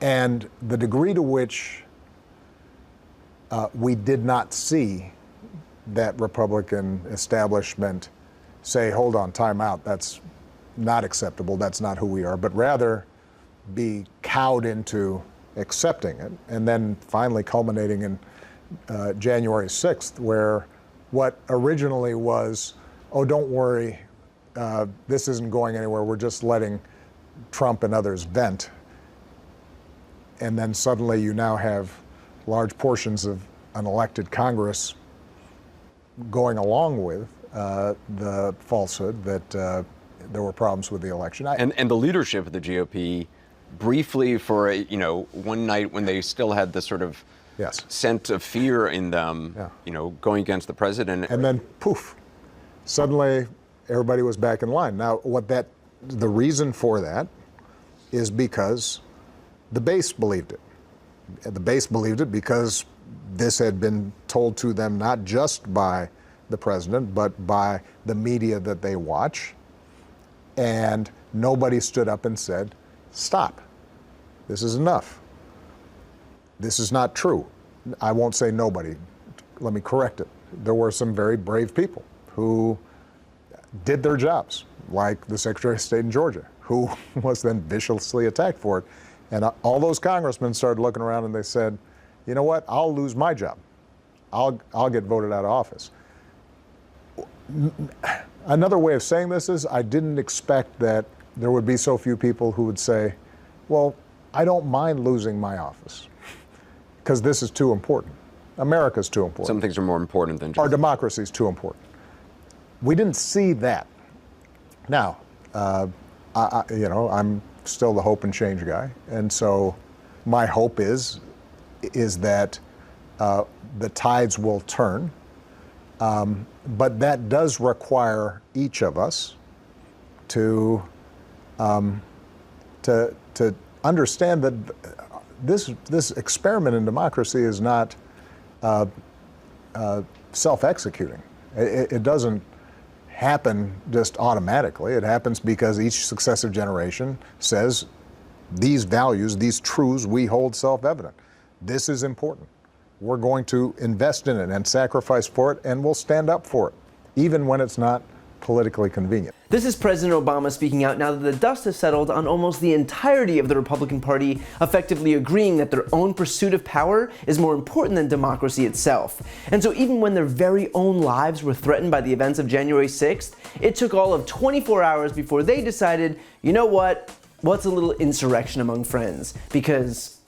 And the degree to which we did not see that Republican establishment say, hold on, time out, that's not acceptable, that's not who we are, but rather be cowed into accepting it, and then finally culminating in January 6th, where what originally was, oh, don't worry, this isn't going anywhere, we're just letting Trump and others vent. And then suddenly you now have large portions of an elected Congress going along with the falsehood that there were problems with the election. And the leadership of the GOP, briefly for one night when they still had this sort of scent of fear in them, going against the president. And then poof, suddenly everybody was back in line. Now, the reason for that is because the base believed it. The base believed it because this had been told to them not just by the president, but by the media that they watch. And nobody stood up and said, stop. This is enough. This is not true. I won't say nobody. Let me correct it. There were some very brave people who did their jobs, like the Secretary of State in Georgia, who was then viciously attacked for it. And all those congressmen started looking around and they said, you know what, I'll lose my job. I'll get voted out of office. Another way of saying this is I didn't expect that there would be so few people who would say, well, I don't mind losing my office because this is too important. America's too important. Some things are more important than just... Our democracy is too important. We didn't see that. Now, I'm still the hope and change guy, and so my hope is that the tides will turn, but that does require each of us to understand that this experiment in democracy is not self-executing. It doesn't happen just automatically. It happens because each successive generation says these values, these truths we hold self-evident. This is important. We're going to invest in it and sacrifice for it, and we'll stand up for it, even when it's not politically convenient. This is President Obama speaking out now that the dust has settled on almost the entirety of the Republican Party effectively agreeing that their own pursuit of power is more important than democracy itself. And so even when their very own lives were threatened by the events of January 6th, it took all of 24 hours before they decided, you know what, what's a little insurrection among friends? Because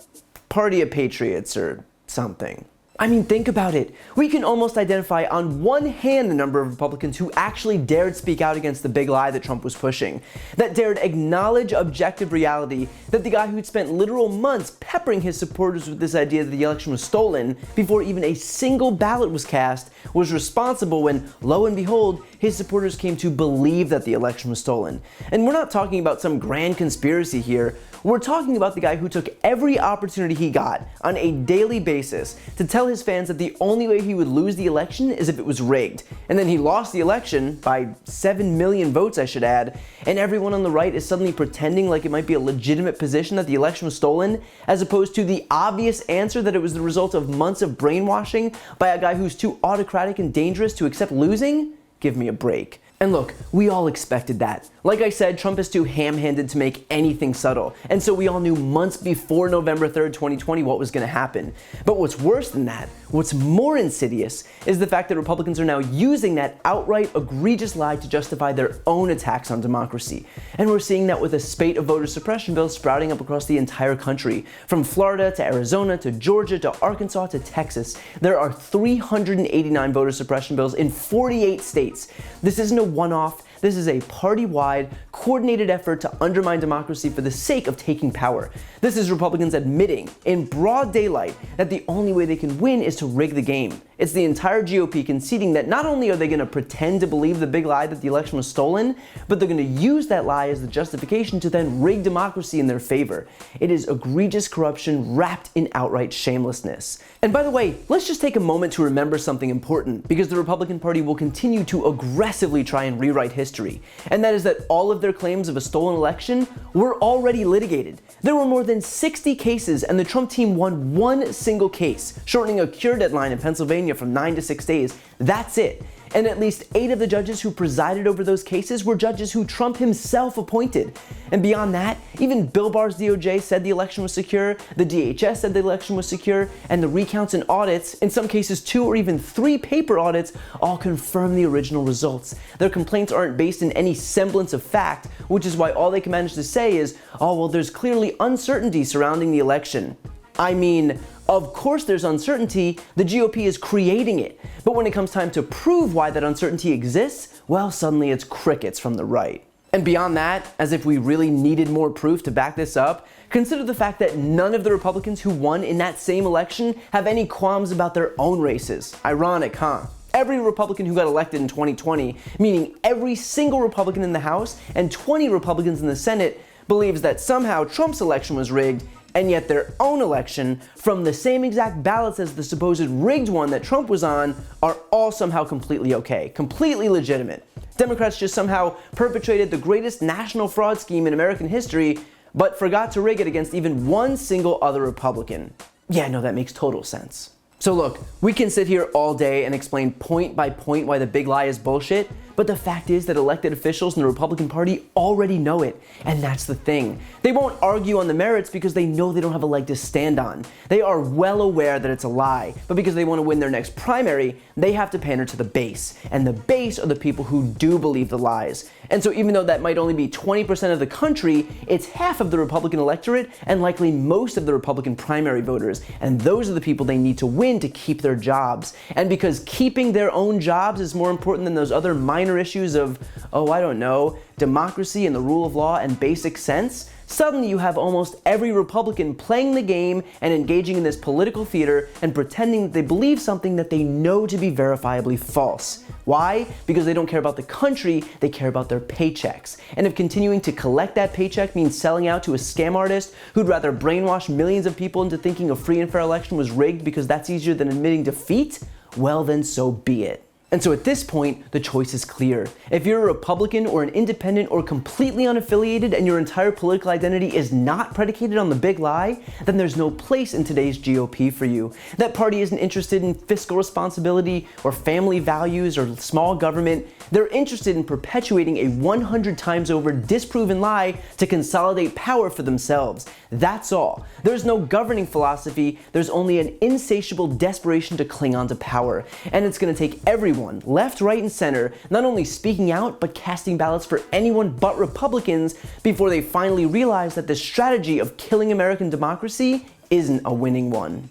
party of patriots or something. I mean, think about it. We can almost identify on one hand the number of Republicans who actually dared speak out against the big lie that Trump was pushing, that dared acknowledge objective reality, that the guy who'd spent literal months peppering his supporters with this idea that the election was stolen before even a single ballot was cast was responsible when, lo and behold, his supporters came to believe that the election was stolen. And we're not talking about some grand conspiracy here. We're talking about the guy who took every opportunity he got on a daily basis to tell his fans that the only way he would lose the election is if it was rigged. And then he lost the election by 7 million votes, I should add, and everyone on the right is suddenly pretending like it might be a legitimate position that the election was stolen, as opposed to the obvious answer that it was the result of months of brainwashing by a guy who's too autocratic and dangerous to accept losing? Give me a break. And look, we all expected that. Like I said, Trump is too ham-handed to make anything subtle. And so we all knew months before November 3rd, 2020 what was going to happen. But what's worse than that, what's more insidious, is the fact that Republicans are now using that outright egregious lie to justify their own attacks on democracy. And we're seeing that with a spate of voter suppression bills sprouting up across the entire country. From Florida to Arizona to Georgia to Arkansas to Texas, there are 389 voter suppression bills in 48 states. This isn't a one-off. This is a party-wide, coordinated effort to undermine democracy for the sake of taking power. This is Republicans admitting in broad daylight that the only way they can win is to rig the game. It's the entire GOP conceding that not only are they going to pretend to believe the big lie that the election was stolen, but they're going to use that lie as the justification to then rig democracy in their favor. It is egregious corruption wrapped in outright shamelessness. And by the way, let's just take a moment to remember something important, because the Republican Party will continue to aggressively try and rewrite history. And that is that all of their claims of a stolen election were already litigated. There were more than 60 cases, and the Trump team won one single case, shortening a cure deadline in Pennsylvania from 9 to 6 days. That's it. And at least 8 of the judges who presided over those cases were judges who Trump himself appointed. And beyond that, even Bill Barr's DOJ said the election was secure, the DHS said the election was secure, and the recounts and audits, in some cases 2 or even 3 paper audits, all confirm the original results. Their complaints aren't based in any semblance of fact, which is why all they can manage to say is, oh, well, there's clearly uncertainty surrounding the election. I mean, of course there's uncertainty, the GOP is creating it. But when it comes time to prove why that uncertainty exists, well, suddenly it's crickets from the right. And beyond that, as if we really needed more proof to back this up, consider the fact that none of the Republicans who won in that same election have any qualms about their own races. Ironic, huh? Every Republican who got elected in 2020, meaning every single Republican in the House and 20 Republicans in the Senate, believes that somehow Trump's election was rigged, and yet their own election, from the same exact ballots as the supposed rigged one that Trump was on, are all somehow completely okay, completely legitimate. Democrats just somehow perpetrated the greatest national fraud scheme in American history, but forgot to rig it against even one single other Republican. Yeah, no, that makes total sense. So look, we can sit here all day and explain point by point why the big lie is bullshit, but the fact is that elected officials in the Republican Party already know it, and that's the thing. They won't argue on the merits because they know they don't have a leg to stand on. They are well aware that it's a lie, but because they want to win their next primary, they have to pander to the base, and the base are the people who do believe the lies. And so even though that might only be 20% of the country, it's half of the Republican electorate and likely most of the Republican primary voters, and those are the people they need to win to keep their jobs. And because keeping their own jobs is more important than those other minor issues of, oh, I don't know, democracy and the rule of law and basic sense, suddenly you have almost every Republican playing the game and engaging in this political theater and pretending that they believe something that they know to be verifiably false. Why? Because they don't care about the country, they care about their paychecks. And if continuing to collect that paycheck means selling out to a scam artist who'd rather brainwash millions of people into thinking a free and fair election was rigged because that's easier than admitting defeat, well then so be it. And so at this point, the choice is clear. If you're a Republican or an independent or completely unaffiliated and your entire political identity is not predicated on the big lie, then there's no place in today's GOP for you. That party isn't interested in fiscal responsibility or family values or small government. They're interested in perpetuating a 100 times over disproven lie to consolidate power for themselves. That's all. There's no governing philosophy, there's only an insatiable desperation to cling on to power. And it's going to take everyone, left, right, and center, not only speaking out, but casting ballots for anyone but Republicans before they finally realize that the strategy of killing American democracy isn't a winning one.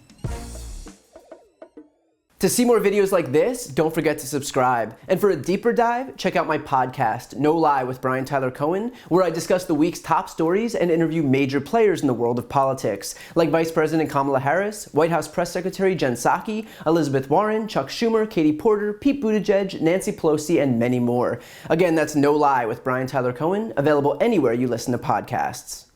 To see more videos like this, don't forget to subscribe. And for a deeper dive, check out my podcast, No Lie with Brian Tyler Cohen, where I discuss the week's top stories and interview major players in the world of politics, like Vice President Kamala Harris, White House Press Secretary Jen Psaki, Elizabeth Warren, Chuck Schumer, Katie Porter, Pete Buttigieg, Nancy Pelosi, and many more. Again, that's No Lie with Brian Tyler Cohen, available anywhere you listen to podcasts.